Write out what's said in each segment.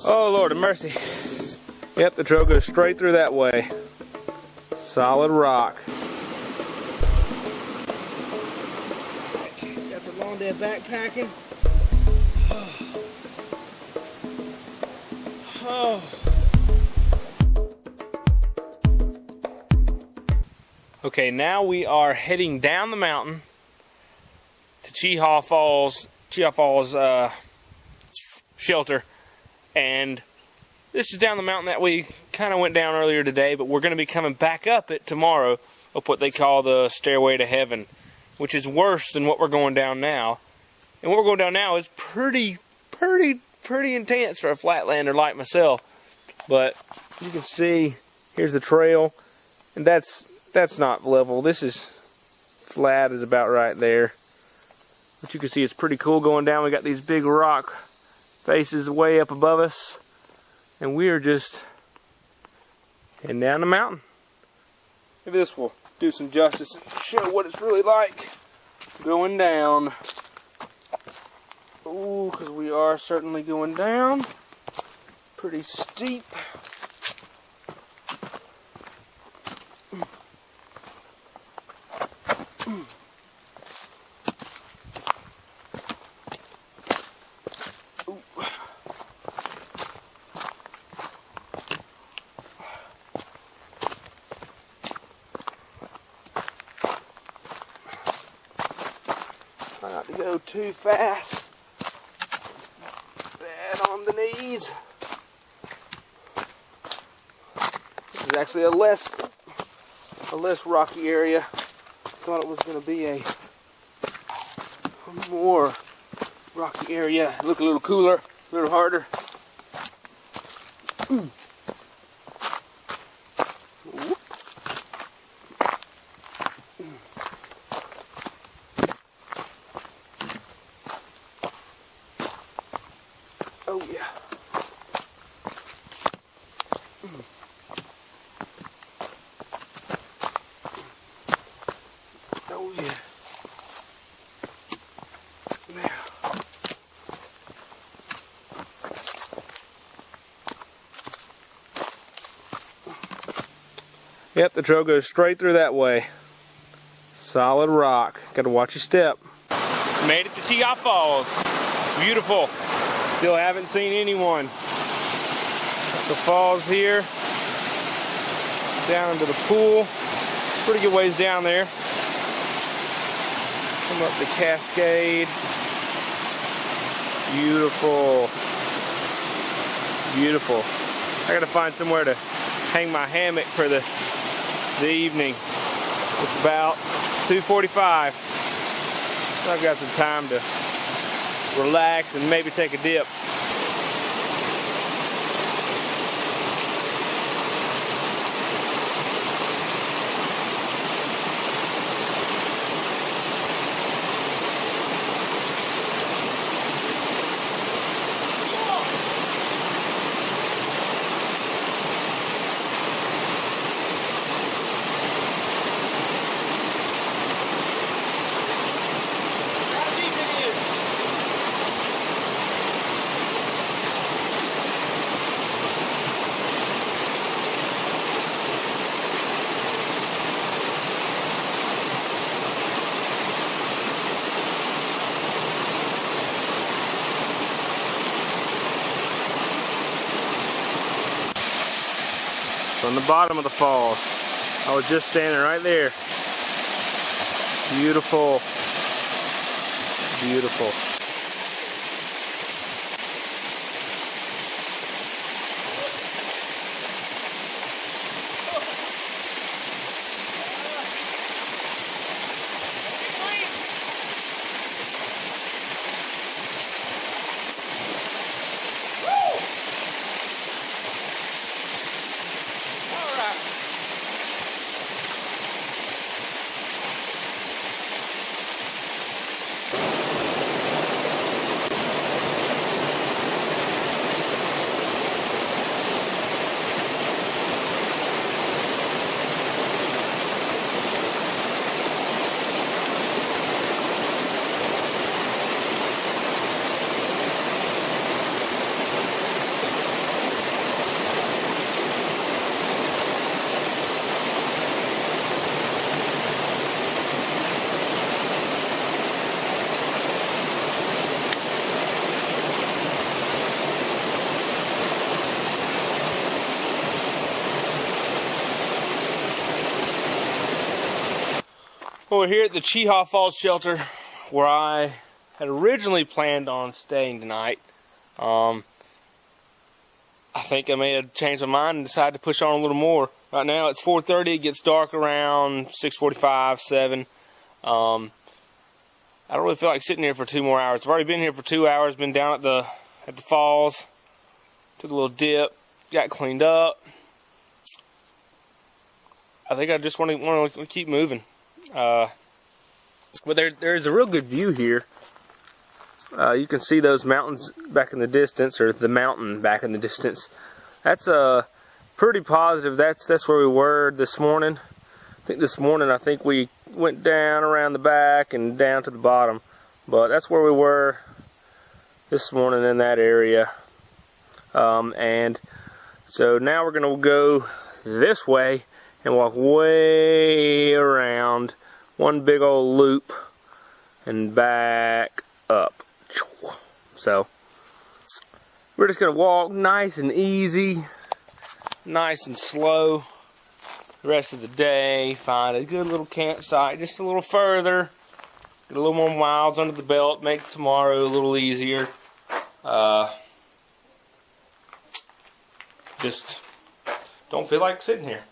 Oh, Lord of mercy. Yep, the trail goes straight through that way. Solid rock. After a long day of backpacking. Oh. Okay, now we are heading down the mountain to Cheaha Falls shelter, and this is down the mountain that we kind of went down earlier today, but we're going to be coming back up it tomorrow up what they call the Stairway to Heaven, which is worse than what we're going down now. And what we're going down now is pretty intense for a flatlander like myself. But you can see, here's the trail, and that's not level. This is flat, is about right there. But you can see it's pretty cool going down. We got these big rock faces way up above us, and we are just heading down the mountain. Maybe this will do some justice and show what it's really like going down. Ooh, because we are certainly going down. Pretty steep. Try not to go too fast. Bad on the knees. This is actually a less rocky area. Thought it was going to be a more rocky area. Look a little cooler, a little harder. Oh yeah. Oh yeah. Now. Yep, the trail goes straight through that way. Solid rock. Gotta watch your step. Made it to Cheaha Falls. It's beautiful. Still haven't seen anyone. The falls here, down into the pool. Pretty good ways down there. Come up the cascade. Beautiful. Beautiful. I gotta find somewhere to hang my hammock for the evening. It's about 2:45. So I've got some time to relax and maybe take a dip. On the bottom of the falls. I was just standing right there. Beautiful. Beautiful. Well, we're here at the Cheaha Falls Shelter, where I had originally planned on staying tonight. I think I may have changed my mind and decided to push on a little more. Right now it's 4:30. It gets dark around 6:45, 7. I don't really feel like sitting here for 2 more hours. I've already been here for 2 hours. Been down at the falls. Took a little dip. Got cleaned up. I think I just want to keep moving. But there's a real good view here. You can see those mountains back in the distance, or the mountain back in the distance. That's pretty positive. That's where we were this morning. I think this morning we went down around the back and down to the bottom, but that's where we were this morning in that area. And so now we're gonna go this way and walk way around, one big old loop and back up. So we're just gonna walk nice and easy, nice and slow the rest of the day. Find a good little campsite just a little further, get a little more miles under the belt, make tomorrow a little easier. Just don't feel like sitting here.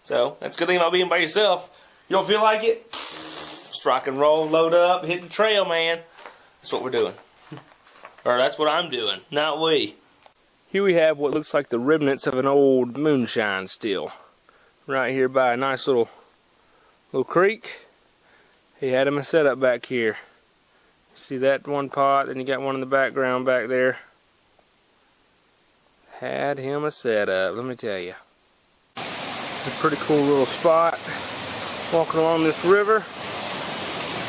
So that's a good thing about being by yourself. You don't feel like it? Just rock and roll, load up, hit the trail, man. That's what we're doing. Or that's what I'm doing, not we. Here we have what looks like the remnants of an old moonshine still. Right here by a nice little creek. He had him a setup back here. See that one pot, then you got one in the background back there. Had him a setup, let me tell you. It's a pretty cool little spot. Walking along this river.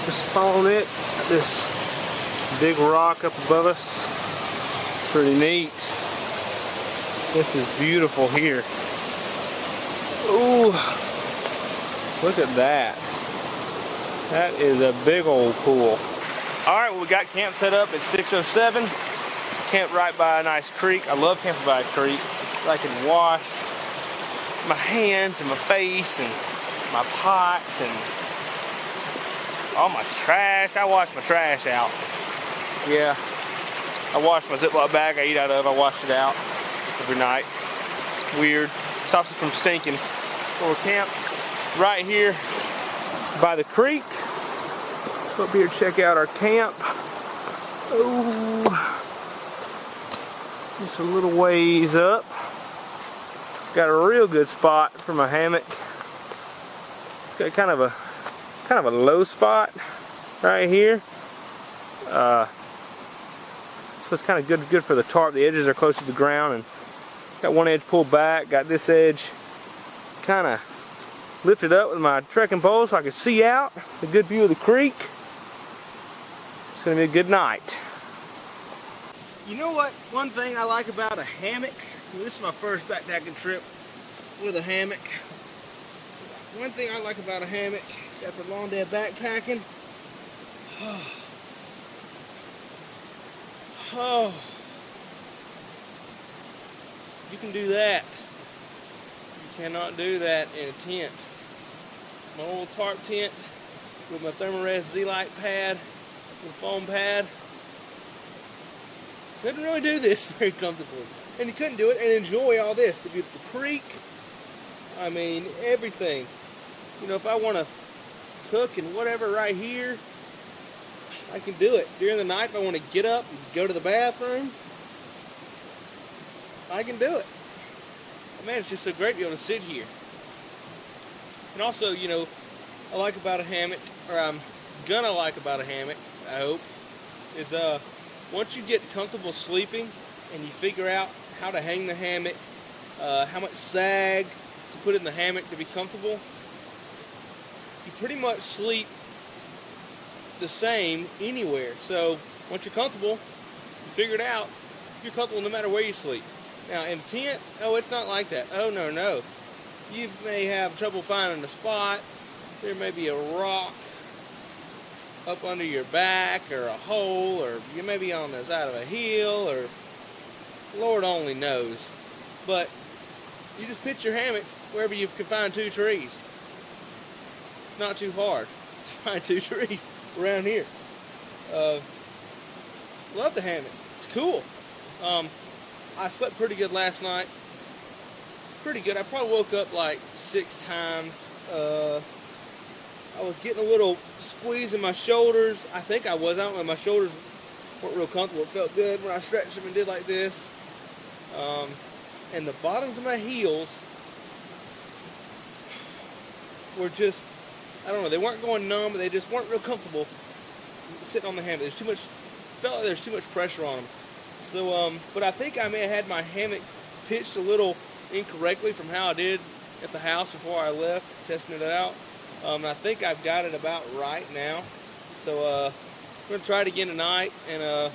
Just following it. This big rock up above us. Pretty neat. This is beautiful here. Ooh, look at that. That is a big old pool. Alright, well, we got camp set up at 6:07. Camped right by a nice creek. I love camping by a creek. I can wash my hands and my face and my pots and all my trash. I wash my trash out. Yeah, I wash my Ziploc bag I eat out of. I wash it out every night. Weird. Stops it from stinking. So we're camped right here by the creek. Up here, check out our camp. Oh, just a little ways up. Got a real good spot for my hammock. It's got kind of a low spot right here. So it's kind of good for the tarp. The edges are close to the ground, and got one edge pulled back. Got this edge kind of lifted up with my trekking pole so I can see out a good view of the creek. It's gonna be a good night. You know what? One thing I like about a hammock. This is my first backpacking trip with a hammock. One thing I like about a hammock is after a long day of backpacking. Oh, you can do that. You cannot do that in a tent. My old tarp tent with my Thermarest Z-Lite pad, with foam pad, couldn't really do this very comfortably. And you couldn't do it and enjoy all this. The beautiful creek, I mean, everything. You know, if I want to cook and whatever right here, I can do it. During the night, if I want to get up and go to the bathroom, I can do it. Man, it's just so great to be able to sit here. And also, you know, I like about a hammock, or I'm gonna like about a hammock, I hope, is once you get comfortable sleeping and you figure out how to hang the hammock, how much sag to put in the hammock to be comfortable, you pretty much sleep the same anywhere. So once you're comfortable, you figure it out, you're comfortable no matter where you sleep. Now in a tent, oh, it's not like that. Oh, no, no. You may have trouble finding a spot. There may be a rock up under your back, or a hole, or you may be on the side of a hill, or Lord only knows. But you just pitch your hammock wherever you can find 2 trees. not too hard to find 2 trees around here. Love the hammock. It's cool. I slept pretty good last night. Pretty good. I probably woke up like 6 times. I was getting a little squeeze in my shoulders. I think I was. I don't know. My shoulders weren't real comfortable. It felt good when I stretched them and did like this. And the bottoms of my heels were just, I don't know, they weren't going numb, but they just weren't real comfortable sitting on the hammock. There's too much, felt like there's too much pressure on them. So, but I think I may have had my hammock pitched a little incorrectly from how I did at the house before I left, testing it out. I think I've got it about right now. So, I'm going to try it again tonight and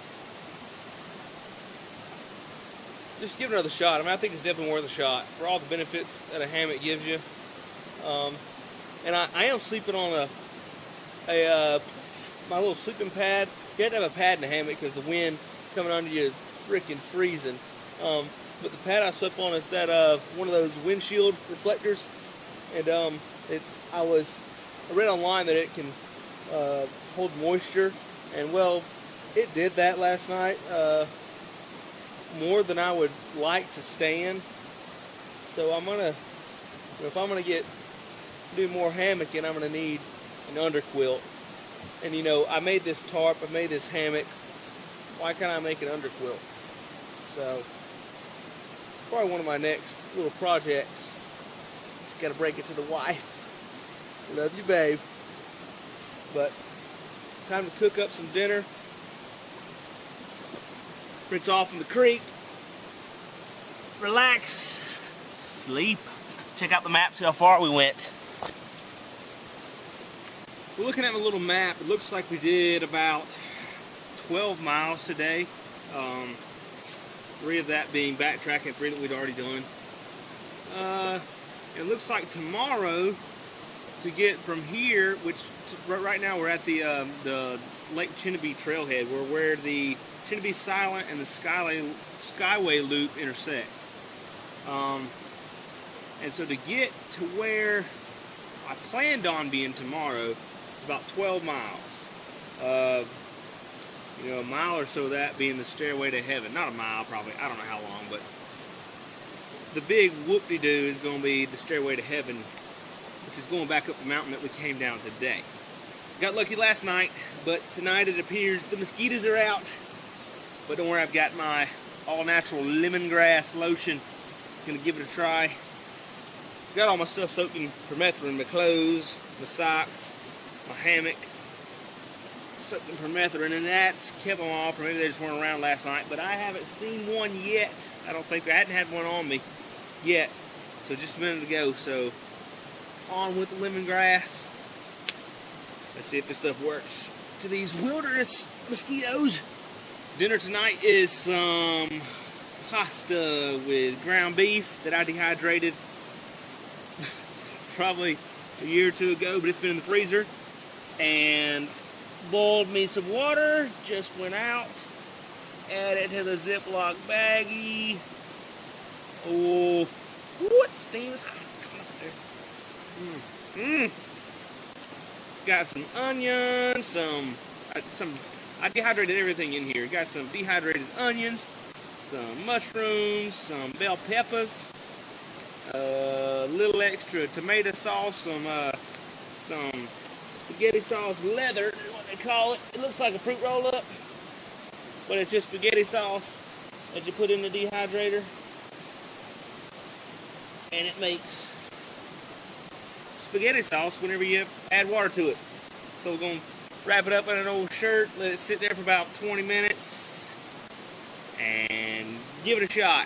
just give it another shot. I mean, I think it's definitely worth a shot for all the benefits that a hammock gives you. And I am sleeping on my little sleeping pad. You have to have a pad in the hammock because the wind coming under you is freaking freezing. But the pad I slept on is that one of those windshield reflectors, and I read online that it can hold moisture, and well, it did that last night. More than I would like to stand. So I'm gonna, if I'm gonna do more hammocking, I'm gonna need an underquilt. And you know, I made this tarp, I made this hammock. Why can't I make an underquilt? So probably one of my next little projects. Just gotta break it to the wife. Love you, babe. But time to cook up some dinner. Rinse off in the creek. Relax. Sleep. Check out the map, see how far we went. We're looking at a little map. It looks like we did about 12 miles today. 3 of that being backtracking, 3 that we'd already done. It looks like tomorrow to get from here, which right now we're at the Lake Cheaha trailhead. We're where the Cheaha Silent and the Skyway Loop intersect. And so to get to where I planned on being tomorrow, it's about 12 miles. You know, a mile or so of that being the Stairway to Heaven. Not a mile, probably. I don't know how long, but the big whoop-de-doo is going to be the Stairway to Heaven, which is going back up the mountain that we came down today. Got lucky last night, but tonight it appears the mosquitoes are out. But don't worry, I've got my all-natural lemongrass lotion. Gonna give it a try. Got all my stuff soaked in permethrin, my clothes, my socks, my hammock, soaked in permethrin, and that's kept them off, or maybe they just weren't around last night, but I haven't seen one yet. I don't think I hadn't had one on me yet, so just a minute ago. So on with the lemongrass. Let's see if this stuff works to these wilderness mosquitoes. Dinner tonight is some pasta with ground beef that I dehydrated probably a year or 2 ago, but it's been in the freezer. And boiled me some water, just went out, added to the Ziploc baggie. Oh, what steams hot. Come up there. Got some onions, I dehydrated everything in here. Got some dehydrated onions, some mushrooms, some bell peppers, a little extra tomato sauce, some spaghetti sauce leather is what they call it. It looks like a fruit roll-up, but it's just spaghetti sauce that you put in the dehydrator, and it makes spaghetti sauce whenever you add water to it. So we're going to wrap it up in an old shirt, let it sit there for about 20 minutes, and give it a shot.